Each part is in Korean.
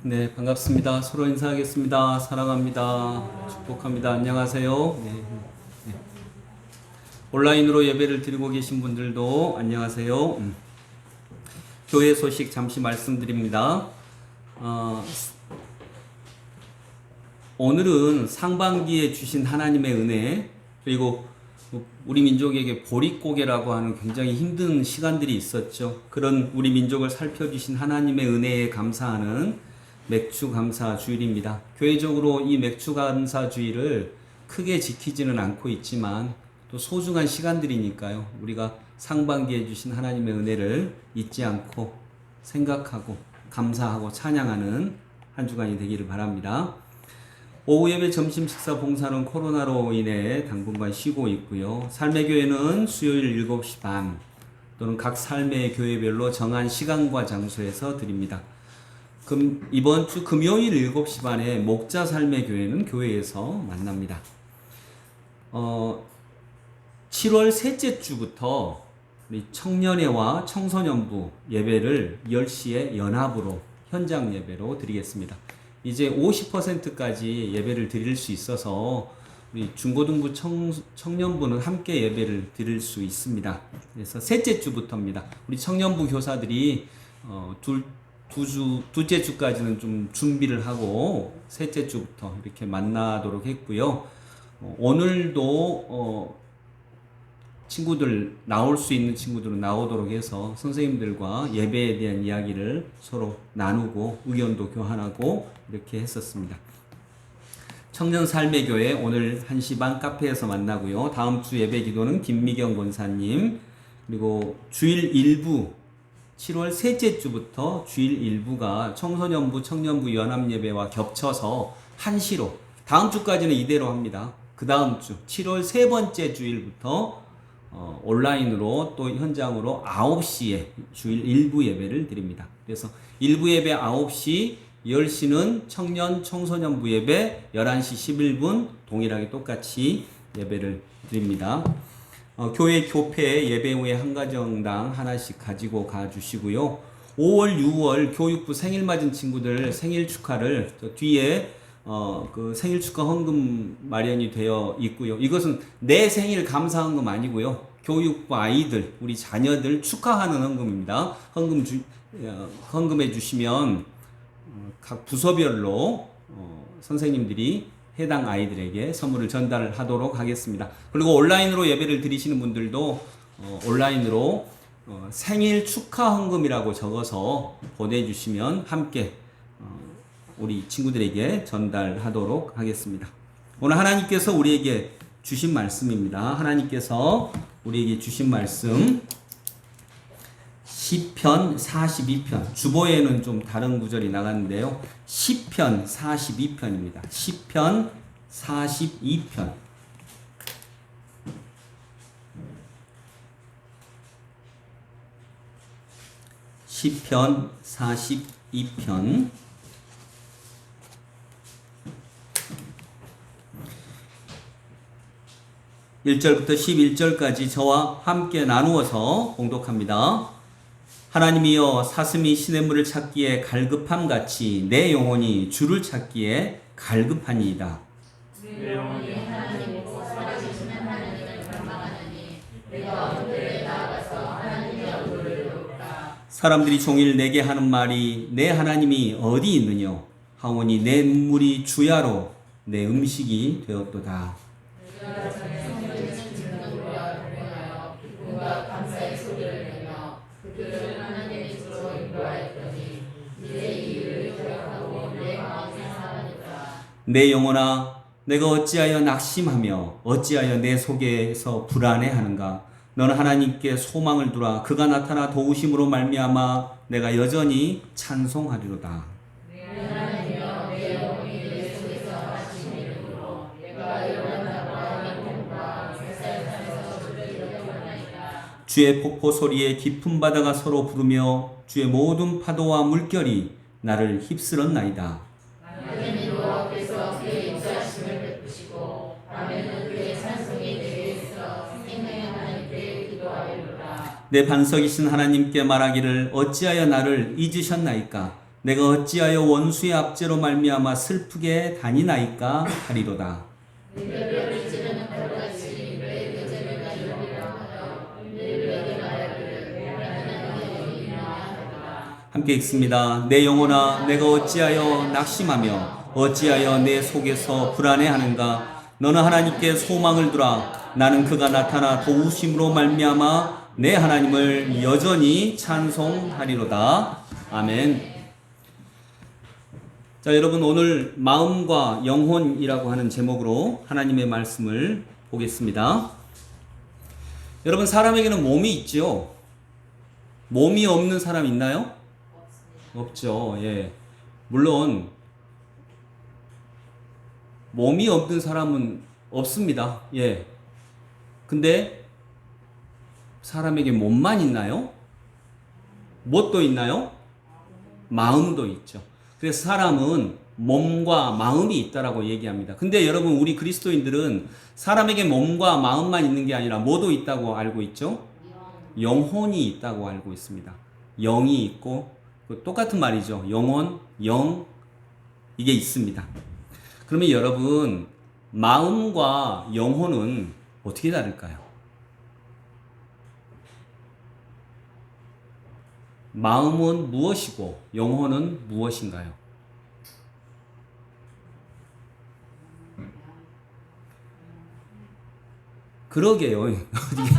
네, 반갑습니다. 서로 인사하겠습니다. 사랑합니다. 축복합니다. 안녕하세요. 네, 네. 온라인으로 예배를 드리고 계신 분들도 안녕하세요. 교회 소식 잠시 말씀드립니다. 오늘은 상반기에 주신 하나님의 은혜, 그리고 우리 민족에게 보릿고개라고 하는 굉장히 힘든 시간들이 있었죠. 그런 우리 민족을 살펴주신 하나님의 은혜에 감사하는 맥주 감사 주일입니다. 교회적으로 이 맥주 감사 주일을 크게 지키지는 않고 있지만 또 소중한 시간들이니까요. 우리가 상반기에 주신 하나님의 은혜를 잊지 않고 생각하고 감사하고 찬양하는 한 주간이 되기를 바랍니다. 오후 예배 점심 식사 봉사는 코로나로 인해 당분간 쉬고 있고요. 삶의 교회는 수요일 7시 반 또는 각 삶의 교회별로 정한 시간과 장소에서 드립니다. 이번 주 금요일 7시 반에 목자 삶의 교회는 교회에서 만납니다. 7월 셋째 주부터 우리 청년회와 청소년부 예배를 10시에 연합으로 현장 예배로 드리겠습니다. 이제 50%까지 예배를 드릴 수 있어서 우리 중고등부 청년부는 함께 예배를 드릴 수 있습니다. 그래서 셋째 주부터입니다. 우리 청년부 교사들이 둘째 주까지는 좀 준비를 하고 셋째 주부터 이렇게 만나도록 했고요. 오늘도 친구들 나올 수 있는 친구들은 나오도록 해서 선생님들과 예배에 대한 이야기를 서로 나누고 의견도 교환하고 이렇게 했었습니다. 청년 삶의 교회 오늘 1시 반 카페에서 만나고요. 다음 주 예배 기도는 김미경 권사님, 그리고 주일 일부 7월 셋째 주부터 주일 일부가 청소년부, 청년부 연합예배와 겹쳐서 1시로, 다음 주까지는 이대로 합니다. 그 다음 주 7월 세 번째 주일부터 온라인으로 또 현장으로 9시에 주일 일부 예배를 드립니다. 그래서 일부 예배 9시, 10시는 청년, 청소년부 예배, 11시 11분 동일하게 똑같이 예배를 드립니다. 교회 교패 예배 후에 한 가정당 하나씩 가지고 가주시고요. 5월, 6월 교육부 생일 맞은 친구들 생일 축하를 저 뒤에 그 생일 축하 헌금 마련이 되어 있고요. 이것은 내 생일 감사 헌금 아니고요. 교육부 아이들, 우리 자녀들 축하하는 헌금입니다. 헌금해 주시면 각 부서별로 선생님들이 해당 아이들에게 선물을 전달하도록 하겠습니다. 그리고 온라인으로 예배를 드리시는 분들도 온라인으로 생일 축하 헌금이라고 적어서 보내주시면 함께 우리 친구들에게 전달하도록 하겠습니다. 오늘 하나님께서 우리에게 주신 말씀입니다. 하나님께서 우리에게 주신 말씀 시편 42편, 주보에는 좀 다른 구절이 나갔는데요. 시편 42편입니다. 시편 42편. 시편 42편. 1절부터 11절까지 저와 함께 나누어서 봉독합니다. 하나님이여, 사슴이 시냇물을 찾기에 갈급함 같이 내 영혼이 주를 찾기에 갈급하니이다. 내 영혼이 하나님 곧 살아계시는 하나님을 갈망하느니 내가 언제 나아가서 하나님의 얼굴을 배울까. 사람들이 종일 내게 하는 말이 내 하나님이 어디 있느냐 하오니 내 눈물이 주야로 내 음식이 되었도다. 내가 전에 성전에 지키는 노래와 동행하여 기쁨과 감사의 소리를 내며 그들을 하나님의 주로 인도하였더니 이제 이 일을 기억하고 내 마음이 상하니까. 내 영혼아, 내가 어찌하여 낙심하며 어찌하여 내 속에서 불안해하는가. 너는 하나님께 소망을 두라. 그가 나타나 도우심으로 말미암아 내가 여전히 찬송하리로다. 내 하나님이여, 내 영혼이 내 속에서 하신 이름으로 내가 영원하고 하나님 공과 뱃살산에서 주를 기억하나이다. 주의 폭포 소리에 깊은 바다가 서로 부르며 주의 모든 파도와 물결이 나를 휩쓸었나이다. 낮에는 여호와께서 그의 인자하심을 베푸시고 밤에는 그의 찬송이 내게 있어 생명의 하나님께 기도하리로다. 내 반석이신 하나님께 말하기를 어찌하여 나를 잊으셨나이까. 내가 어찌하여 원수의 압제로 말미암아 슬프게 다니나이까 하리로다. 함께 읽습니다. 내 영혼아 내가 어찌하여 낙심하며 어찌하여 내 속에서 불안해하는가. 너는 하나님께 소망을 두라. 나는 그가 나타나 도우심으로 말미암아 내 하나님을 여전히 찬송하리로다. 아멘. 자, 여러분 오늘 마음과 영혼이라고 하는 제목으로 하나님의 말씀을 보겠습니다. 여러분 사람에게는 몸이 있죠. 몸이 없는 사람 있나요? 없죠. 예. 물론 몸이 없는 사람은 없습니다. 예. 근데 사람에게 몸만 있나요? 무엇도 있나요? 마음도 있죠. 그래서 사람은 몸과 마음이 있다라고 얘기합니다. 근데 여러분 우리 그리스도인들은 사람에게 몸과 마음만 있는 게 아니라 뭐도 있다고 알고 있죠? 영혼이 있다고 알고 있습니다. 영이 있고 똑같은 말이죠. 영혼, 영 이게 있습니다. 그러면 여러분 마음과 영혼은 어떻게 다를까요? 마음은 무엇이고 영혼은 무엇인가요? 그러게요. 이게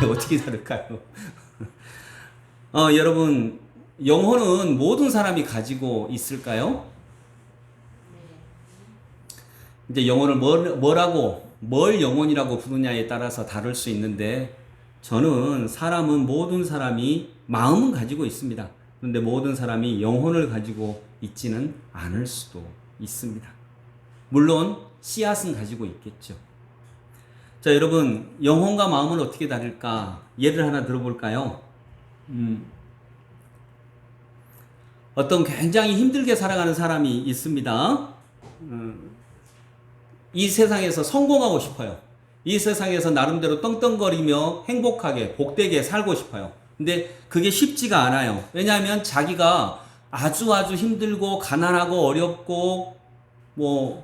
어떻게 다를까요? 여러분 영혼은 모든 사람이 가지고 있을까요? 이제 영혼을 뭘 영혼이라고 부르냐에 따라서 다를 수 있는데 저는 모든 사람이 마음은 가지고 있습니다. 그런데 모든 사람이 영혼을 가지고 있지는 않을 수도 있습니다. 물론 씨앗은 가지고 있겠죠. 자, 여러분 영혼과 마음은 어떻게 다를까? 예를 하나 들어볼까요? 어떤 굉장히 힘들게 살아가는 사람이 있습니다. 이 세상에서 성공하고 싶어요. 이 세상에서 나름대로 떵떵거리며 행복하게 복되게 살고 싶어요. 근데 그게 쉽지가 않아요. 왜냐하면 자기가 아주 힘들고 가난하고 어렵고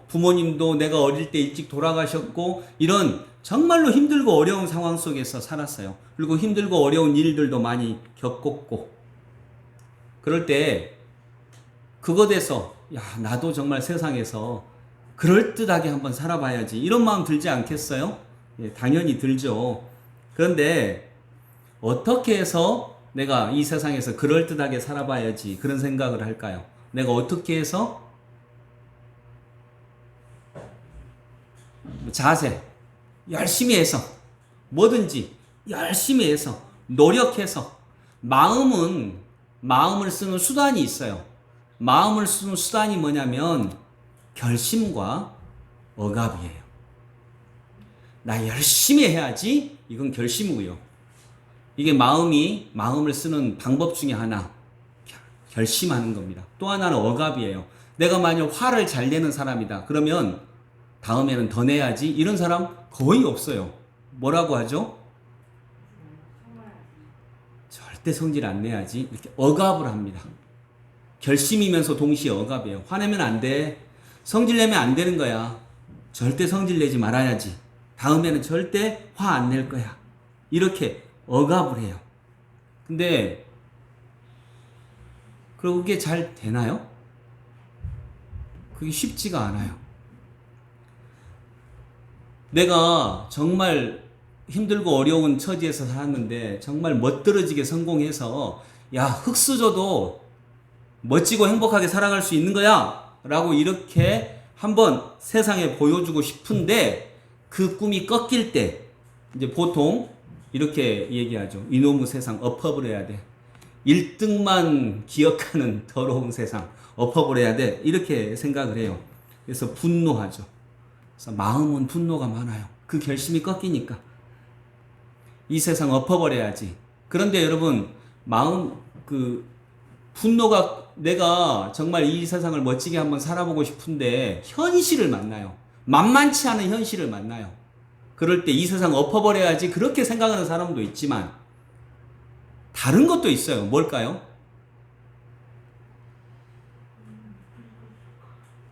부모님도 내가 어릴 때 일찍 돌아가셨고 이런 정말로 힘들고 어려운 상황 속에서 살았어요. 그리고 힘들고 어려운 일들도 많이 겪었고 그럴 때 그거 돼서 나도 정말 세상에서 그럴듯하게 한번 살아봐야지 이런 마음 들지 않겠어요? 예, 당연히 들죠. 그런데 어떻게 해서 내가 이 세상에서 그럴듯하게 살아봐야지 그런 생각을 할까요? 내가 어떻게 해서 자세 열심히 해서 뭐든지 열심히 해서 노력해서 마음을 쓰는 수단이 있어요. 마음을 쓰는 수단이 뭐냐면 결심과 억압이에요. 나 열심히 해야지 이건 결심이고요. 이게 마음을 쓰는 방법 중에 하나 결심하는 겁니다. 또 하나는 억압이에요. 내가 만약 화를 잘 내는 사람이다. 그러면 다음에는 더 내야지 이런 사람 거의 없어요. 뭐라고 하죠? 절대 성질 안 내야지 이렇게 억압을 합니다. 결심이면서 동시에 억압이에요. 화내면 안 돼. 성질 내면 안 되는 거야. 절대 성질 내지 말아야지. 다음에는 절대 화 안 낼 거야. 이렇게 억압을 해요. 근데 그게 잘 되나요? 그게 쉽지가 않아요. 내가 정말 힘들고 어려운 처지에서 살았는데 정말 멋들어지게 성공해서 흙수저도 멋지고 행복하게 살아갈 수 있는 거야 라고 이렇게 한번 세상에 보여주고 싶은데 그 꿈이 꺾일 때 이제 보통 이렇게 얘기하죠. 이놈의 세상 엎어버려야 돼. 1등만 기억하는 더러운 세상 엎어버려야 돼. 이렇게 생각을 해요. 그래서 분노하죠. 그래서 마음은 분노가 많아요. 그 결심이 꺾이니까 이 세상 엎어버려야지. 그런데 여러분 분노가 내가 정말 이 세상을 멋지게 한번 살아보고 싶은데 현실을 만나요. 만만치 않은 현실을 만나요. 그럴 때 이 세상 엎어버려야지 그렇게 생각하는 사람도 있지만 다른 것도 있어요. 뭘까요?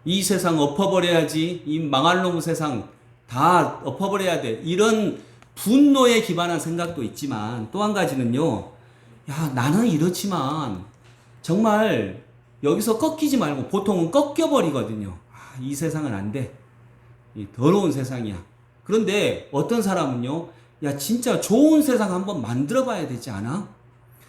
이 세상 엎어버려야지. 이 망할 놈의 세상 다 엎어버려야 돼. 이런 분노에 기반한 생각도 있지만 또 한 가지는요. 야, 나는 이렇지만 정말 여기서 꺾이지 말고 보통은 꺾여버리거든요. 아, 이 세상은 안 돼. 이 더러운 세상이야. 그런데 어떤 사람은요. 야, 진짜 좋은 세상 한번 만들어 봐야 되지 않아?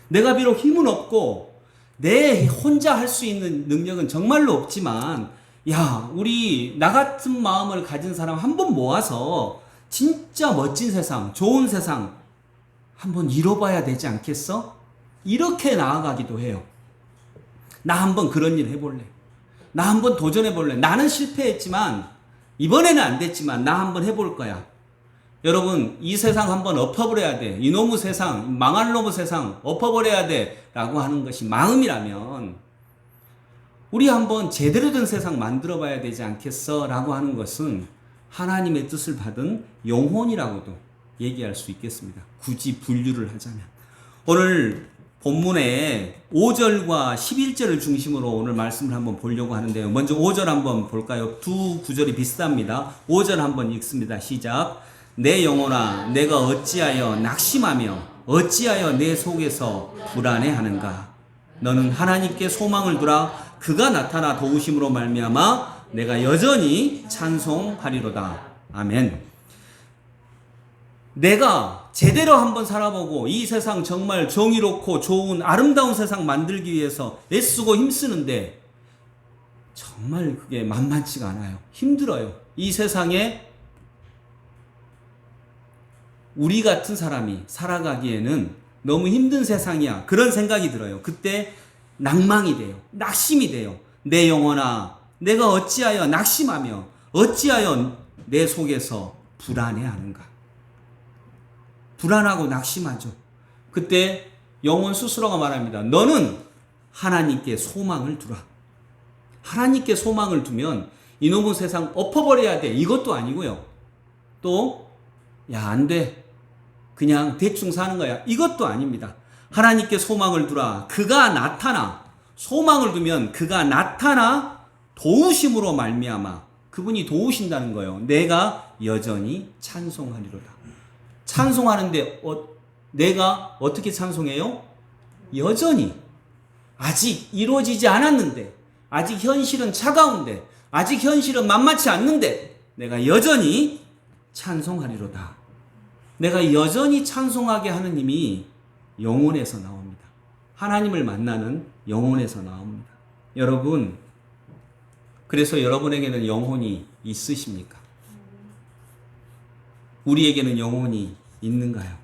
내가 비록 힘은 없고 내 혼자 할 수 있는 능력은 정말로 없지만 야, 우리 나 같은 마음을 가진 사람 한번 모아서 진짜 멋진 세상, 좋은 세상 한번 이뤄봐야 되지 않겠어? 이렇게 나아가기도 해요. 나 한번 그런 일 해볼래. 나 한번 도전해볼래. 나는 실패했지만 이번에는 안 됐지만 나 한번 해볼 거야. 여러분, 이 세상 한번 엎어버려야 돼. 이놈의 세상, 망할 놈의 세상 엎어버려야 돼 라고 하는 것이 마음이라면 우리 한번 제대로 된 세상 만들어 봐야 되지 않겠어? 라고 하는 것은 하나님의 뜻을 받은 영혼이라고도 얘기할 수 있겠습니다. 굳이 분류를 하자면. 오늘 본문에 5절과 11절을 중심으로 오늘 말씀을 한번 보려고 하는데요. 먼저 5절 한번 볼까요? 두 구절이 비슷합니다. 5절 한번 읽습니다. 시작. 내 영혼아, 내가 어찌하여 낙심하며 어찌하여 내 속에서 불안해하는가? 너는 하나님께 소망을 두라. 그가 나타나 도우심으로 말미암아 내가 여전히 찬송하리로다. 아멘. 내가 제대로 한번 살아보고 이 세상 정말 정의롭고 좋은 아름다운 세상 만들기 위해서 애쓰고 힘쓰는데 정말 그게 만만치가 않아요. 힘들어요. 이 세상에 우리 같은 사람이 살아가기에는 너무 힘든 세상이야. 그런 생각이 들어요. 그때 낭망이 돼요. 낙심이 돼요. 내 영혼아, 내가 어찌하여 낙심하며 어찌하여 내 속에서 불안해하는가? 불안하고 낙심하죠. 그때 영혼 스스로가 말합니다. 너는 하나님께 소망을 두라. 하나님께 소망을 두면 이놈의 세상 엎어버려야 돼. 이것도 아니고요. 또 야, 안 돼. 그냥 대충 사는 거야. 이것도 아닙니다. 하나님께 소망을 두라. 그가 나타나. 소망을 두면 그가 나타나 도우심으로 말미암아. 그분이 도우신다는 거예요. 내가 여전히 찬송하리로다. 찬송하는데 내가 어떻게 찬송해요? 여전히. 아직 이루어지지 않았는데, 아직 현실은 차가운데, 아직 현실은 만만치 않는데 내가 여전히 찬송하리로다. 내가 여전히 찬송하게 하는 힘이 영혼에서 나옵니다. 하나님을 만나는 영혼에서 나옵니다. 여러분, 그래서 여러분에게는 영혼이 있으십니까? 우리에게는 영혼이 있는가요?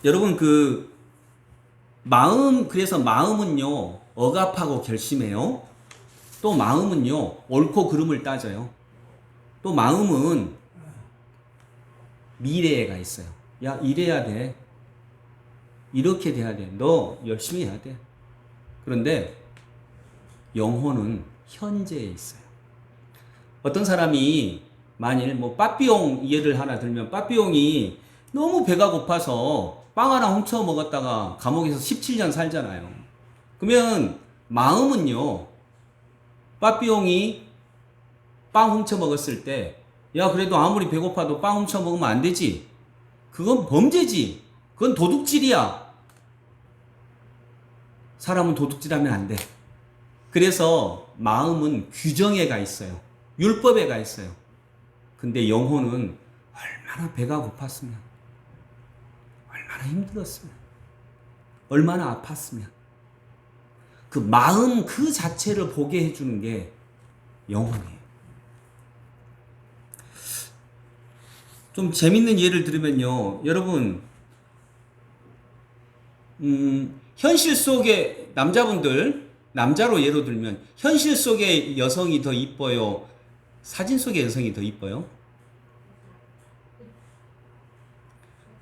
여러분, 그래서 마음은요, 억압하고 결심해요. 또 마음은요, 옳고 그름을 따져요. 또 마음은 미래가 있어요. 야, 이래야 돼. 이렇게 돼야 돼. 너 열심히 해야 돼. 그런데 영혼은 현재에 있어요. 어떤 사람이 만일 빠삐용 예를 하나 들면 빠삐용이 너무 배가 고파서 빵 하나 훔쳐 먹었다가 감옥에서 17년 살잖아요. 그러면 마음은요, 빠삐용이 빵 훔쳐 먹었을 때, 야, 그래도 아무리 배고파도 빵 훔쳐 먹으면 안 되지. 그건 범죄지. 그건 도둑질이야. 사람은 도둑질하면 안 돼. 그래서 마음은 규정에 가 있어요. 율법에 가 있어요. 근데 영혼은 얼마나 배가 고팠으면, 얼마나 힘들었으면, 얼마나 아팠으면, 그 마음 그 자체를 보게 해주는 게 영혼이에요. 좀 재밌는 예를 들으면요. 여러분, 현실 속의 남자분들, 남자로 예로 들면 현실 속의 여성이 더 이뻐요? 사진 속의 여성이 더 이뻐요?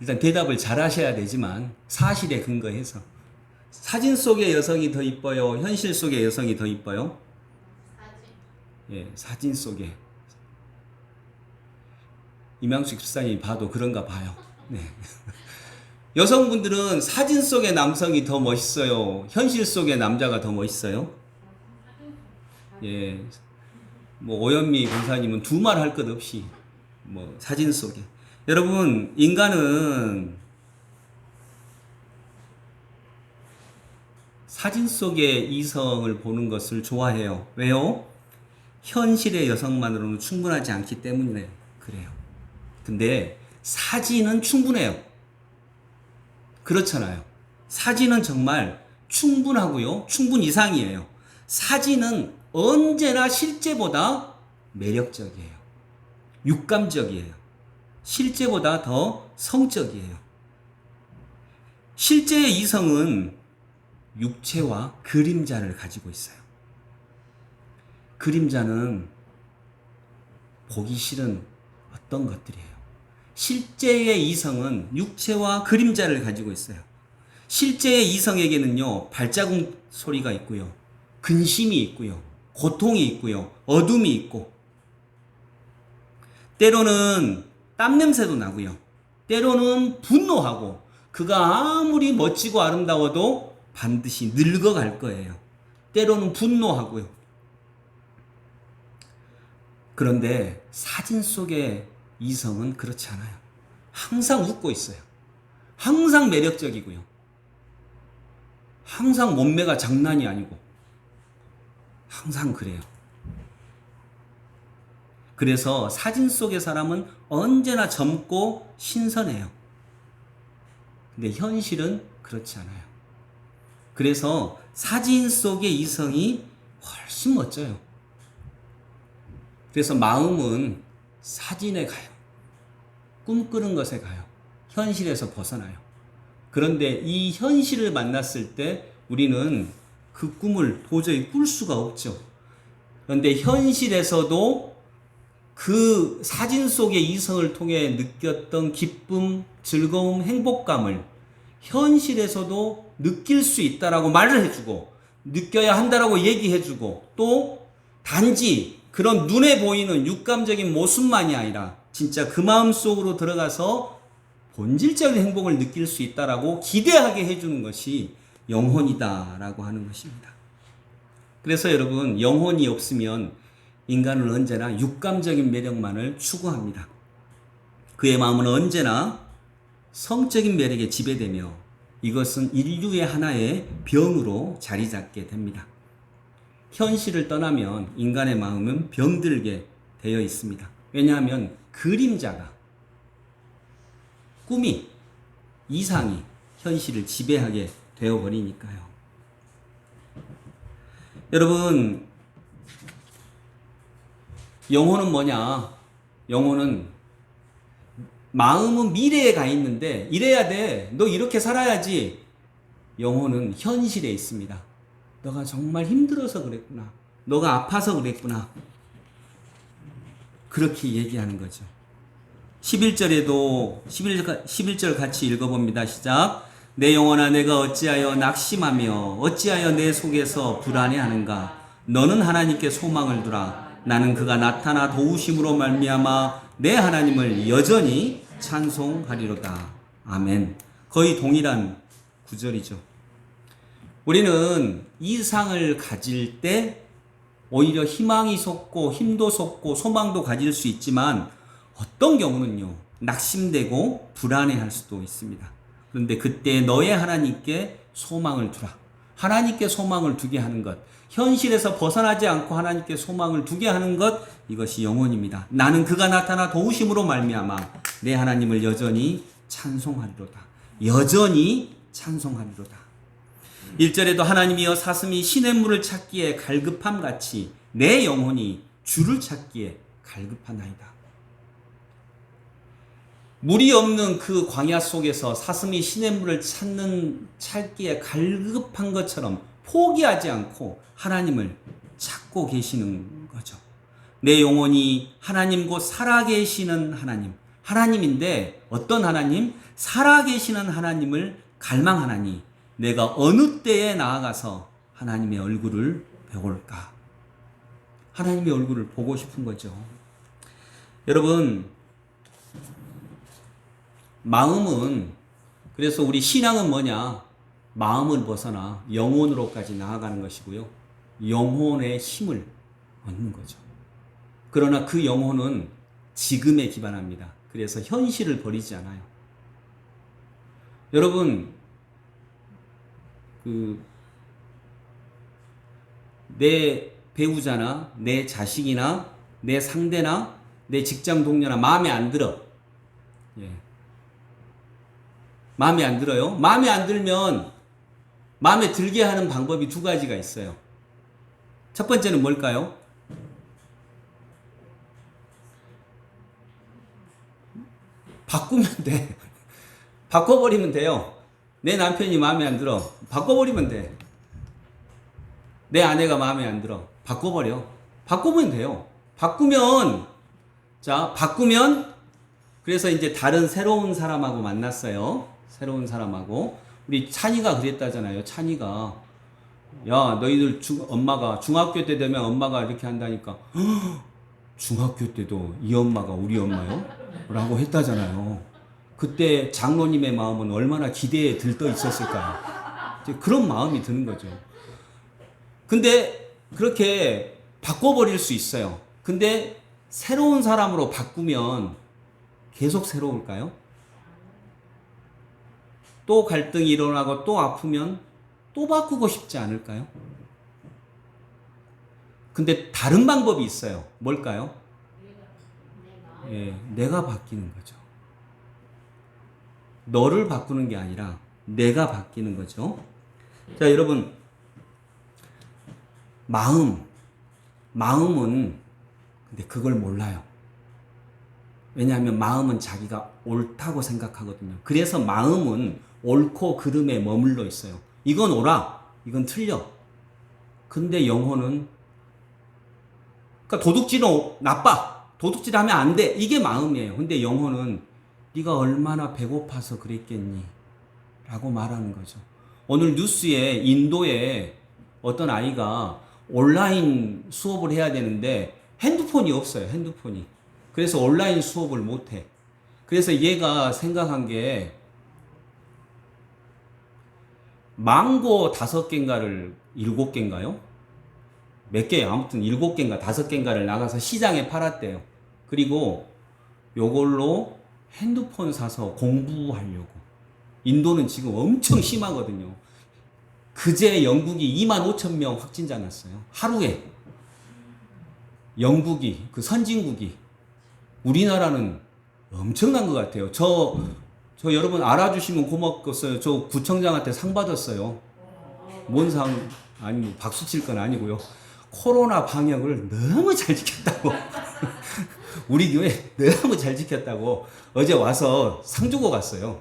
일단 대답을 잘 하셔야 되지만 사실에 근거해서 사진 속의 여성이 더 이뻐요? 현실 속의 여성이 더 이뻐요? 사진. 예, 사진 속에. 이명숙 집사님이 봐도 그런가 봐요. 네. 여성분들은 사진 속의 남성이 더 멋있어요? 현실 속의 남자가 더 멋있어요? 예. 뭐 오현미 권사님은 두말 할 것 없이 뭐 사진 속에. 여러분, 인간은 사진 속의 이성을 보는 것을 좋아해요. 왜요? 현실의 여성만으로는 충분하지 않기 때문에 그래요. 근데 사진은 충분해요. 그렇잖아요. 사진은 정말 충분하고요. 충분 이상이에요. 사진은 언제나 실제보다 매력적이에요. 육감적이에요. 실제보다 더 성적이에요. 실제의 이성은 육체와 그림자를 가지고 있어요. 그림자는 보기 싫은 어떤 것들이에요. 실제의 이성은 육체와 그림자를 가지고 있어요. 실제의 이성에게는요, 발자국 소리가 있고요, 근심이 있고요, 고통이 있고요, 어둠이 있고, 때로는 땀 냄새도 나고요, 때로는 분노하고, 그가 아무리 멋지고 아름다워도 반드시 늙어갈 거예요. 때로는 분노하고요. 그런데 사진 속의 이성은 그렇지 않아요. 항상 웃고 있어요. 항상 매력적이고요. 항상 몸매가 장난이 아니고 항상 그래요. 그래서 사진 속의 사람은 언제나 젊고 신선해요. 근데 현실은 그렇지 않아요. 그래서 사진 속의 이성이 훨씬 멋져요. 그래서 마음은 사진에 가요. 꿈꾸는 것에 가요. 현실에서 벗어나요. 그런데 이 현실을 만났을 때 우리는 그 꿈을 도저히 꿀 수가 없죠. 그런데 현실에서도 그 사진 속의 이성을 통해 느꼈던 기쁨, 즐거움, 행복감을 현실에서도 느낄 수 있다라고 말을 해주고, 느껴야 한다라고 얘기해주고, 또 단지 그런 눈에 보이는 육감적인 모습만이 아니라 진짜 그 마음 속으로 들어가서 본질적인 행복을 느낄 수 있다라고 기대하게 해주는 것이 영혼이다라고 하는 것입니다. 그래서 여러분, 영혼이 없으면 인간은 언제나 육감적인 매력만을 추구합니다. 그의 마음은 언제나 성적인 매력에 지배되며 이것은 인류의 하나의 병으로 자리 잡게 됩니다. 현실을 떠나면 인간의 마음은 병들게 되어 있습니다. 왜냐하면 그림자가, 꿈이, 이상이 현실을 지배하게 되어버리니까요. 여러분, 영혼은 뭐냐? 영혼은 마음은 미래에 가 있는데 이래야 돼. 너 이렇게 살아야지. 영혼은 현실에 있습니다. 너가 정말 힘들어서 그랬구나. 너가 아파서 그랬구나. 그렇게 얘기하는 거죠. 11절 같이 읽어봅니다. 시작. 내 영혼아, 내가 어찌하여 낙심하며 어찌하여 내 속에서 불안해하는가? 너는 하나님께 소망을 두라. 나는 그가 나타나 도우심으로 말미암아 내 하나님을 여전히 찬송하리로다. 아멘. 거의 동일한 구절이죠. 우리는 이상을 가질 때 오히려 희망이 솟고 힘도 솟고 소망도 가질 수 있지만 어떤 경우는요, 낙심되고 불안해할 수도 있습니다. 그런데 그때 너의 하나님께 소망을 두라. 하나님께 소망을 두게 하는 것, 현실에서 벗어나지 않고 하나님께 소망을 두게 하는 것, 이것이 영혼입니다. 나는 그가 나타나 도우심으로 말미암아 내 하나님을 여전히 찬송하리로다. 여전히 찬송하리로다. 1절에도 하나님이여 사슴이 시냇물을 찾기에 갈급함같이 내 영혼이 주를 찾기에 갈급하나이다. 물이 없는 그 광야 속에서 사슴이 시냇물을 찾기에 갈급한 것처럼 포기하지 않고 하나님을 찾고 계시는 거죠. 내 영혼이 하나님 곧 살아계시는 하나님, 하나님인데 어떤 하나님? 살아계시는 하나님을 갈망하나니 내가 어느 때에 나아가서 하나님의 얼굴을 배울까? 하나님의 얼굴을 보고 싶은 거죠. 여러분, 마음은 그래서 우리 신앙은 뭐냐? 마음을 벗어나 영혼으로까지 나아가는 것이고요. 영혼의 힘을 얻는 거죠. 그러나 그 영혼은 지금에 기반합니다. 그래서 현실을 버리지 않아요. 여러분, 내 배우자나 내 자식이나 내 상대나 내 직장 동료나 마음에 안 들어. 예. 마음에 안 들어요? 마음에 안 들면 마음에 들게 하는 방법이 두 가지가 있어요. 첫 번째는 뭘까요? 바꾸면 돼. 바꿔버리면 돼요. 내 남편이 마음에 안 들어. 바꿔버리면 돼. 내 아내가 마음에 안 들어. 바꿔버려. 바꾸면 돼요. 바꾸면, 그래서 이제 다른 새로운 사람하고 만났어요. 새로운 사람하고. 우리 찬이가 그랬다잖아요. 찬이가. 야, 너희들 엄마가, 중학교 때 되면 엄마가 이렇게 한다니까. 중학교 때도 이 엄마가 우리 엄마요? 라고 했다잖아요. 그때 장로님의 마음은 얼마나 기대에 들떠 있었을까요? 그런 마음이 드는 거죠. 근데 그렇게 바꿔버릴 수 있어요. 근데 새로운 사람으로 바꾸면 계속 새로울까요? 또 갈등이 일어나고 또 아프면 또 바꾸고 싶지 않을까요? 근데 다른 방법이 있어요. 뭘까요? 예, 내가 바뀌는 거죠. 너를 바꾸는 게 아니라 내가 바뀌는 거죠. 자, 여러분, 마음은 근데 그걸 몰라요. 왜냐하면 마음은 자기가 옳다고 생각하거든요. 그래서 마음은 옳고 그름에 머물러 있어요. 이건 옳아, 이건 틀려. 근데 영혼은, 그러니까 도둑질은 나빠, 도둑질하면 안 돼, 이게 마음이에요. 근데 영혼은 네가 얼마나 배고파서 그랬겠니? 라고 말하는 거죠. 오늘 뉴스에 인도에 어떤 아이가 온라인 수업을 해야 되는데 핸드폰이 없어요. 핸드폰이. 그래서 온라인 수업을 못해. 그래서 얘가 생각한 게 망고 5개인가를 7개인가요? 몇 개요? 아무튼 7개인가 5개인가를 나가서 시장에 팔았대요. 그리고 요걸로 핸드폰 사서 공부하려고. 인도는 지금 엄청 심하거든요. 그제 영국이 25,000명 확진자 났어요. 하루에. 영국이, 그 선진국이. 우리나라는 엄청난 것 같아요. 저 여러분 알아주시면 고맙겠어요. 저 구청장한테 상 받았어요. 뭔 상, 아니, 뭐 박수 칠 건 아니고요. 코로나 방역을 너무 잘 지켰다고. 우리 교회 너무 잘 지켰다고 어제 와서 상 주고 갔어요.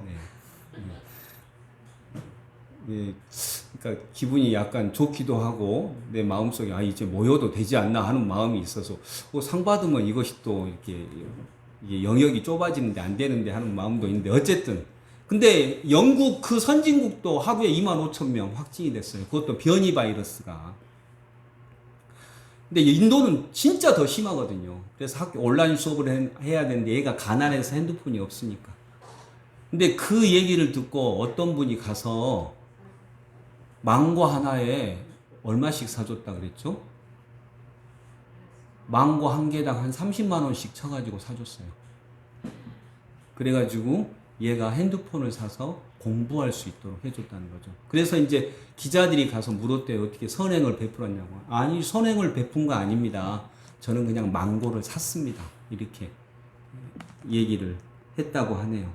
네. 그러니까 기분이 약간 좋기도 하고 내 마음속에 이제 모여도 되지 않나 하는 마음이 있어서 상 받으면 이것이 또 이렇게 이게 영역이 좁아지는데 안 되는데 하는 마음도 있는데 어쨌든 근데 영국 그 선진국도 하루에 25,000명 확진이 됐어요. 그것도 변이 바이러스가. 근데 인도는 진짜 더 심하거든요. 그래서 학교 온라인 수업을 해야 되는데 얘가 가난해서 핸드폰이 없으니까. 근데 그 얘기를 듣고 어떤 분이 가서 망고 하나에 얼마씩 사줬다 그랬죠? 망고 한 개당 한 30만 원씩 쳐가지고 사줬어요. 그래가지고 얘가 핸드폰을 사서 공부할 수 있도록 해줬다는 거죠. 그래서 이제 기자들이 가서 물었대요. 어떻게 선행을 베풀었냐고. 아니, 선행을 베푼 거 아닙니다. 저는 그냥 망고를 샀습니다. 이렇게 얘기를 했다고 하네요.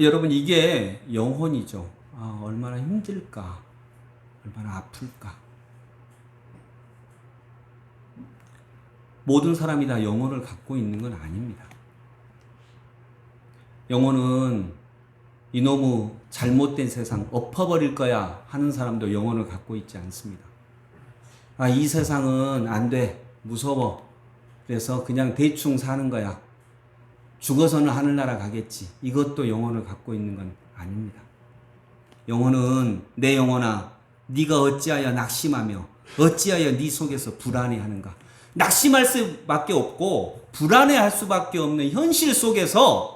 여러분, 이게 영혼이죠. 얼마나 힘들까, 얼마나 아플까. 모든 사람이 다 영혼을 갖고 있는 건 아닙니다. 영혼은 이놈의 잘못된 세상 엎어버릴 거야 하는 사람도 영혼을 갖고 있지 않습니다. 이 세상은 안 돼, 무서워, 그래서 그냥 대충 사는 거야, 죽어서는 하늘나라 가겠지, 이것도 영혼을 갖고 있는 건 아닙니다. 영혼은 내 영혼아, 네가 어찌하여 낙심하며 어찌하여 네 속에서 불안해하는가. 낙심할 수밖에 없고 불안해할 수밖에 없는 현실 속에서,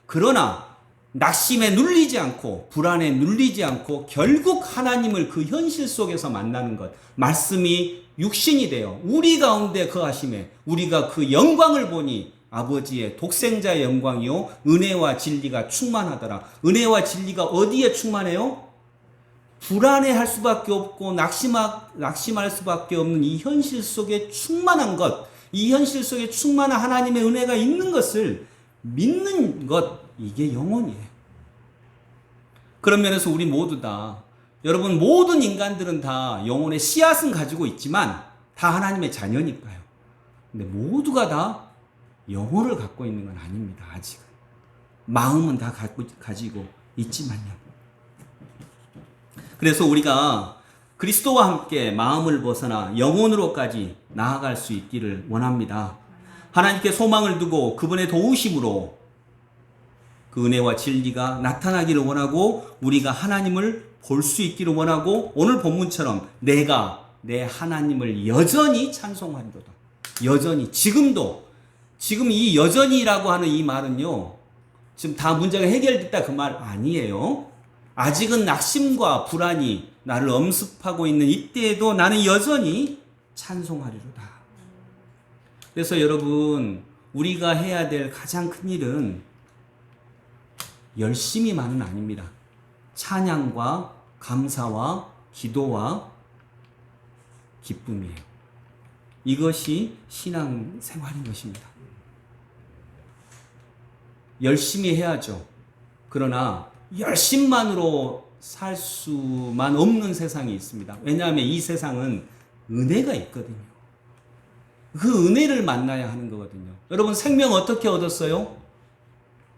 그러나 낙심에 눌리지 않고 불안에 눌리지 않고 결국 하나님을 그 현실 속에서 만나는 것. 말씀이 육신이 되어 우리 가운데 거하심에 우리가 그 영광을 보니 아버지의 독생자의 영광이요 은혜와 진리가 충만하더라. 은혜와 진리가 어디에 충만해요? 불안해할 수밖에 없고 낙심할 수밖에 없는 이 현실 속에 충만한 것, 이 현실 속에 충만한 하나님의 은혜가 있는 것을 믿는 것, 이게 영혼이에요. 그런 면에서 우리 모두 다, 여러분 모든 인간들은 다 영혼의 씨앗은 가지고 있지만 다 하나님의 자녀니까요. 근데 모두가 다 영혼을 갖고 있는 건 아닙니다. 아직은. 마음은 다 가지고 있지만요. 그래서 우리가 그리스도와 함께 마음을 벗어나 영혼으로까지 나아갈 수 있기를 원합니다. 하나님께 소망을 두고 그분의 도우심으로 그 은혜와 진리가 나타나기를 원하고 우리가 하나님을 볼 수 있기를 원하고 오늘 본문처럼 내가 내 하나님을 여전히 찬송하리로다. 여전히 지금 이 여전히라고 하는 이 말은요. 지금 다 문제가 해결됐다 그 말 아니에요. 아직은 낙심과 불안이 나를 엄습하고 있는 이때에도 나는 여전히 찬송하리로다. 그래서 여러분 우리가 해야 될 가장 큰 일은 열심히만은 아닙니다. 찬양과 감사와 기도와 기쁨이에요. 이것이 신앙 생활인 것입니다. 열심히 해야죠. 그러나 열심만으로 살 수만 없는 세상이 있습니다. 왜냐하면 이 세상은 은혜가 있거든요. 그 은혜를 만나야 하는 거거든요. 여러분 생명 어떻게 얻었어요?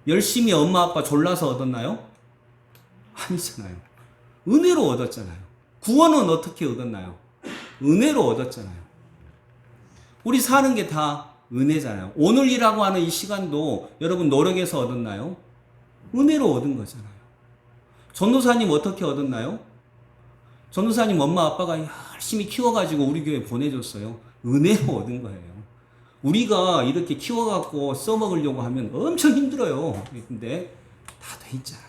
열심히 엄마 아빠 졸라서 얻었나요? 아니잖아요. 은혜로 얻었잖아요. 구원은 어떻게 얻었나요? 은혜로 얻었잖아요. 우리 사는 게 다 은혜잖아요. 오늘이라고 하는 이 시간도 여러분 노력해서 얻었나요? 은혜로 얻은 거잖아요. 전도사님 어떻게 얻었나요? 전도사님 엄마 아빠가 열심히 키워가지고 우리 교회 보내줬어요. 은혜로 얻은 거예요. 우리가 이렇게 키워갖고 써먹으려고 하면 엄청 힘들어요. 근데 다 돼 있잖아요.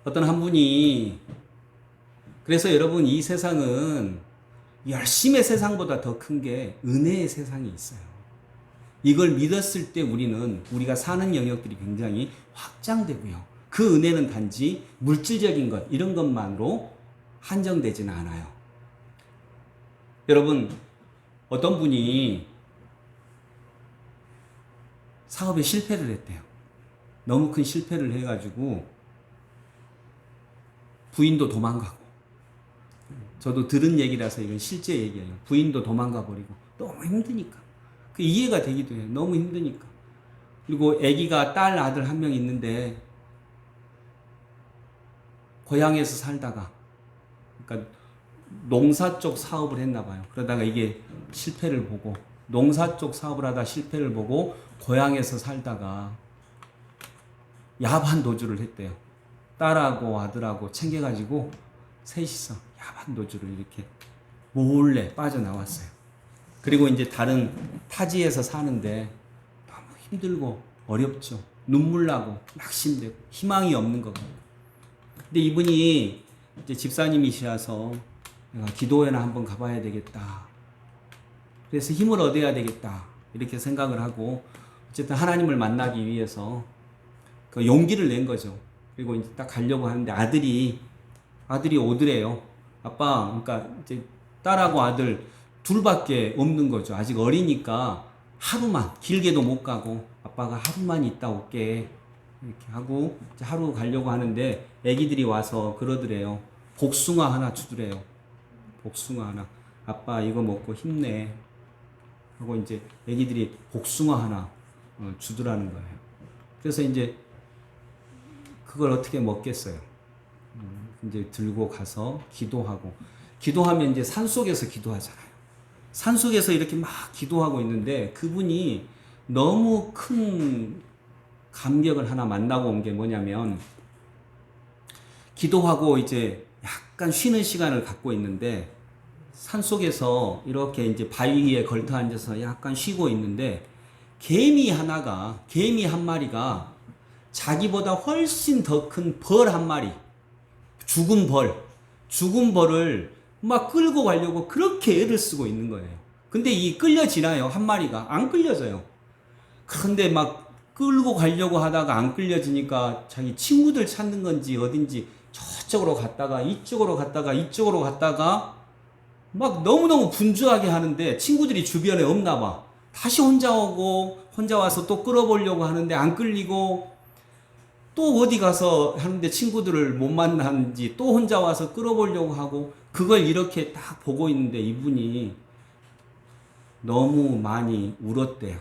어떤 한 분이 그래서 여러분 이 세상은 열심의 세상보다 더 큰 게 은혜의 세상이 있어요. 이걸 믿었을 때 우리가 사는 영역들이 굉장히 확장되고요. 그 은혜는 단지 물질적인 것 이런 것만으로 한정되지는 않아요. 여러분 어떤 분이 사업에 실패를 했대요. 너무 큰 실패를 해가지고 부인도 도망가고 저도 들은 얘기라서 이건 실제 얘기예요. 부인도 도망가 버리고 너무 힘드니까 그 이해가 되기도 해요. 너무 힘드니까. 그리고 아기가 딸 아들 한 명 있는데 고향에서 살다가 그러니까 농사 쪽 사업을 했나 봐요. 그러다가 이게 실패를 보고 농사 쪽 사업을 하다 실패를 보고 고향에서 살다가 야반 도주를 했대요. 딸하고 아들하고 챙겨가지고 셋이서 야반 도주를 이렇게 몰래 빠져나왔어요. 그리고 이제 다른 타지에서 사는데 너무 힘들고 어렵죠. 눈물 나고 낙심되고 희망이 없는 것 같고. 근데 이분이 이제 집사님이시라서 내가 기도회나 한번 가봐야 되겠다. 그래서 힘을 얻어야 되겠다. 이렇게 생각을 하고 어쨌든 하나님을 만나기 위해서 그 용기를 낸 거죠. 그리고 이제 딱 가려고 하는데 아들이 오더래요. 아빠, 그러니까 이제 딸하고 아들 둘밖에 없는 거죠. 아직 어리니까 하루만 길게도 못 가고 아빠가 하루만 있다 올게 이렇게 하고 이제 하루 가려고 하는데 애기들이 와서 그러더래요. 복숭아 하나 주더래요. 복숭아 하나. 아빠 이거 먹고 힘내. 하고 이제 애기들이 복숭아 하나 주더라는 거예요. 그래서 이제 그걸 어떻게 먹겠어요. 이제 들고 가서 기도하면 이제 산속에서 기도하잖아요. 산속에서 이렇게 막 기도하고 있는데 그분이 너무 큰 감격을 하나 만나고 온 게 뭐냐면 기도하고 이제 약간 쉬는 시간을 갖고 있는데 산속에서 이렇게 이제 바위 위에 걸터 앉아서 약간 쉬고 있는데 개미 한 마리가 자기보다 훨씬 더 큰 벌 한 마리, 죽은 벌을 막 끌고 가려고 그렇게 애를 쓰고 있는 거예요. 근데 이 끌려지나요? 한 마리가 안 끌려져요. 그런데 막 끌고 가려고 하다가 안 끌려지니까 자기 친구들 찾는 건지 어딘지 저쪽으로 갔다가 이쪽으로 갔다가 막 너무너무 분주하게 하는데 친구들이 주변에 없나 봐. 다시 혼자 와서 또 끌어보려고 하는데 안 끌리고, 또 어디 가서 하는데 친구들을 못 만나는지 또 혼자 와서 끌어보려고 하고, 그걸 이렇게 딱 보고 있는데 이분이 너무 많이 울었대요.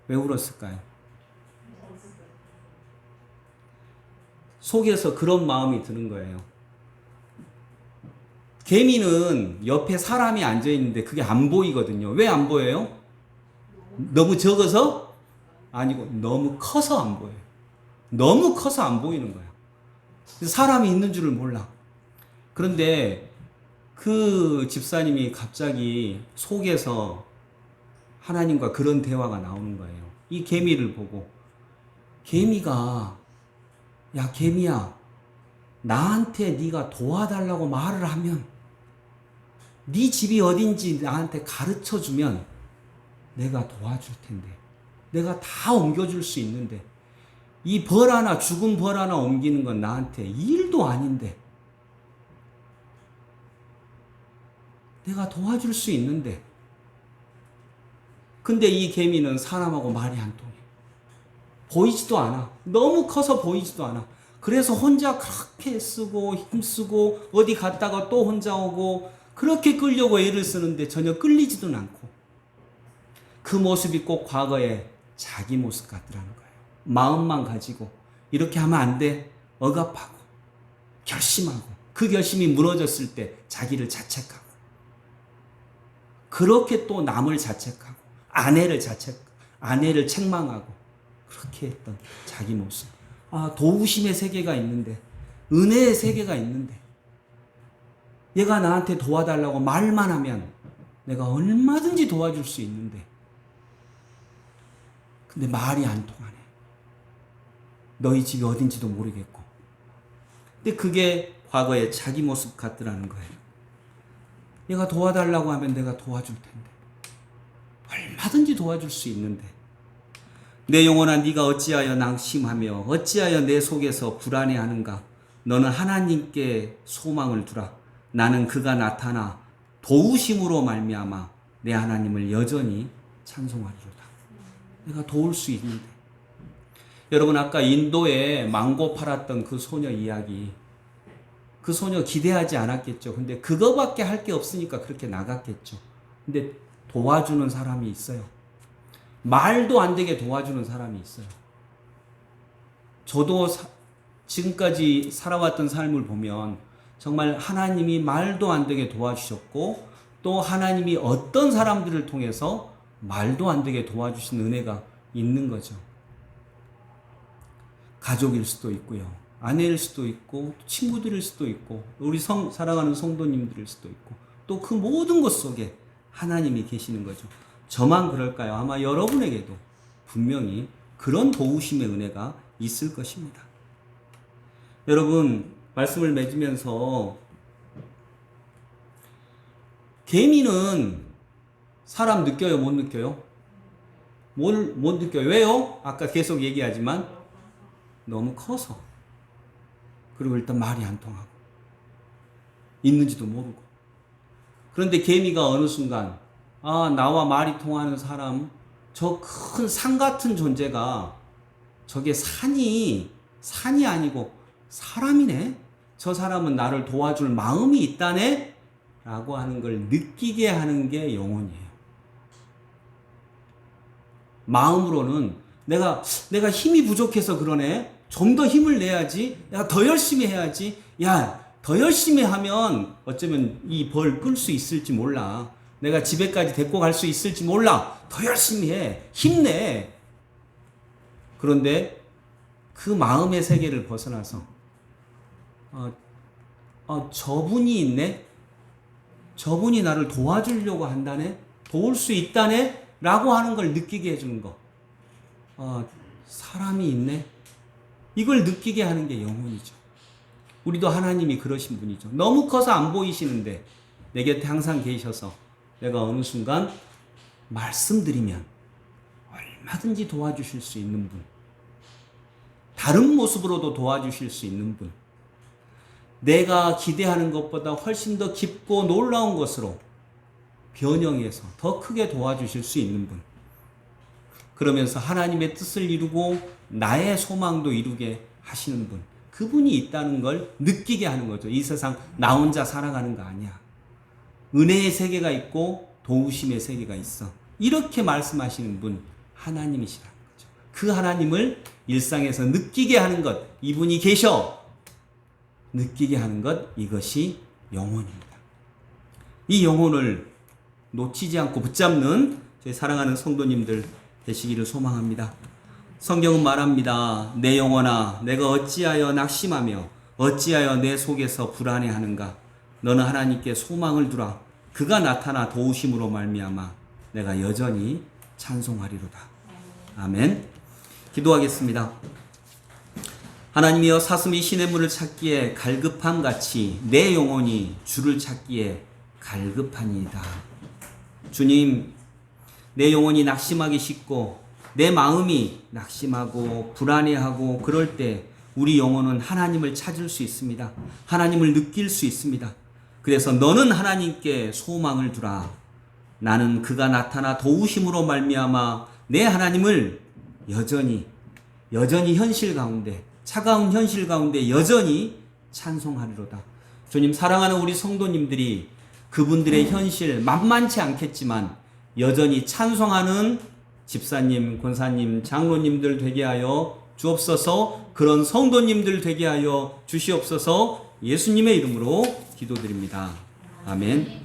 왜 울었을까요? 속에서 그런 마음이 드는 거예요. 개미는 옆에 사람이 앉아 있는데 그게 안 보이거든요. 왜 안 보여요? 너무 적어서? 아니고 너무 커서 안 보여요. 너무 커서 안 보이는 거야. 사람이 있는 줄을 몰라. 그런데 그 집사님이 갑자기 속에서 하나님과 그런 대화가 나오는 거예요. 이 개미를 보고, 개미가, 야 개미야, 나한테 네가 도와달라고 말을 하면, 네 집이 어딘지 나한테 가르쳐 주면 내가 도와줄 텐데, 내가 다 옮겨줄 수 있는데, 이 벌 하나, 죽은 벌 하나 옮기는 건 나한테 일도 아닌데, 내가 도와줄 수 있는데. 근데 이 개미는 사람하고 말이 안 통해. 보이지도 않아. 너무 커서 보이지도 않아. 그래서 혼자 그렇게 쓰고 힘쓰고 어디 갔다가 또 혼자 오고 그렇게 끌려고 애를 쓰는데 전혀 끌리지도 않고, 그 모습이 꼭 과거의 자기 모습 같더라는 거예요. 마음만 가지고 이렇게 하면 안 돼, 억압하고 결심하고, 그 결심이 무너졌을 때 자기를 자책하고, 그렇게 또 남을 자책하고 아내를 책망하고, 그렇게 했던 자기 모습. 도우심의 세계가 있는데, 은혜의 세계가 있는데, 얘가 나한테 도와달라고 말만 하면 내가 얼마든지 도와줄 수 있는데, 근데 말이 안 통하네. 너희 집이 어딘지도 모르겠고. 근데 그게 과거의 자기 모습 같더라는 거예요. 얘가 도와달라고 하면 내가 도와줄 텐데, 얼마든지 도와줄 수 있는데, 내 영혼아 네가 어찌하여 낙심하며 어찌하여 내 속에서 불안해하는가. 너는 하나님께 소망을 두라. 나는 그가 나타나 도우심으로 말미암아 내 하나님을 여전히 찬송하리로다. 내가 도울 수 있는데. 여러분, 아까 인도에 망고 팔았던 그 소녀 이야기, 그 소녀 기대하지 않았겠죠. 근데 그거밖에 할 게 없으니까 그렇게 나갔겠죠. 근데 도와주는 사람이 있어요. 말도 안 되게 도와주는 사람이 있어요. 저도 지금까지 살아왔던 삶을 보면 정말 하나님이 말도 안 되게 도와주셨고, 또 하나님이 어떤 사람들을 통해서 말도 안 되게 도와주신 은혜가 있는 거죠. 가족일 수도 있고요, 아내일 수도 있고, 친구들일 수도 있고, 우리 사랑하는 성도님들일 수도 있고, 또 그 모든 것 속에 하나님이 계시는 거죠. 저만 그럴까요? 아마 여러분에게도 분명히 그런 도우심의 은혜가 있을 것입니다. 여러분, 말씀을 맺으면서, 개미는 사람 느껴요? 못 느껴요? 못 느껴요. 왜요? 아까 계속 얘기하지만 너무 커서. 그리고 일단 말이 안 통하고 있는지도 모르고. 그런데 개미가 어느 순간, 나와 말이 통하는 사람, 저 큰 산 같은 존재가, 저게 산이 아니고 사람이네? 저 사람은 나를 도와줄 마음이 있다네? 라고 하는 걸 느끼게 하는 게 영혼이에요. 마음으로는 내가 힘이 부족해서 그러네. 좀 더 힘을 내야지. 야, 더 열심히 해야지. 야, 더 열심히 하면 어쩌면 이 벌 끌 수 있을지 몰라. 내가 집에까지 데리고 갈 수 있을지 몰라. 더 열심히 해. 힘내. 그런데 그 마음의 세계를 벗어나서, 저분이 있네? 저분이 나를 도와주려고 한다네? 도울 수 있다네? 라고 하는 걸 느끼게 해주는 거. 사람이 있네? 이걸 느끼게 하는 게 영혼이죠. 우리도 하나님이 그러신 분이죠. 너무 커서 안 보이시는데 내 곁에 항상 계셔서 내가 어느 순간 말씀드리면 얼마든지 도와주실 수 있는 분. 다른 모습으로도 도와주실 수 있는 분. 내가 기대하는 것보다 훨씬 더 깊고 놀라운 것으로 변형해서 더 크게 도와주실 수 있는 분. 그러면서 하나님의 뜻을 이루고 나의 소망도 이루게 하시는 분. 그분이 있다는 걸 느끼게 하는 거죠. 이 세상 나 혼자 살아가는 거 아니야. 은혜의 세계가 있고 도우심의 세계가 있어. 이렇게 말씀하시는 분 하나님이시라는 거죠. 그 하나님을 일상에서 느끼게 하는 것, 이분이 계셔 느끼게 하는 것, 이것이 영혼입니다. 이 영혼을 놓치지 않고 붙잡는 저희 사랑하는 성도님들 되시기를 소망합니다. 성경은 말합니다. 내 영혼아, 내가 어찌하여 낙심하며 어찌하여 내 속에서 불안해하는가. 너는 하나님께 소망을 두라. 그가 나타나 도우심으로 말미암아 내가 여전히 찬송하리로다. 아멘. 기도하겠습니다. 하나님이여, 사슴이 시냇물을 찾기에 갈급함 같이 내 영혼이 주를 찾기에 갈급하니이다. 주님, 내 영혼이 낙심하기 쉽고 내 마음이 낙심하고 불안해하고 그럴 때 우리 영혼은 하나님을 찾을 수 있습니다. 하나님을 느낄 수 있습니다. 그래서 너는 하나님께 소망을 두라. 나는 그가 나타나 도우심으로 말미암아 내 하나님을 여전히 현실 가운데, 차가운 현실 가운데 여전히 찬송하리로다. 주님, 사랑하는 우리 성도님들이 그분들의 현실 만만치 않겠지만 여전히 찬송하는 집사님, 권사님, 장로님들 되게 하여 주옵소서. 그런 성도님들 되게 하여 주시옵소서. 예수님의 이름으로 기도드립니다. 아멘.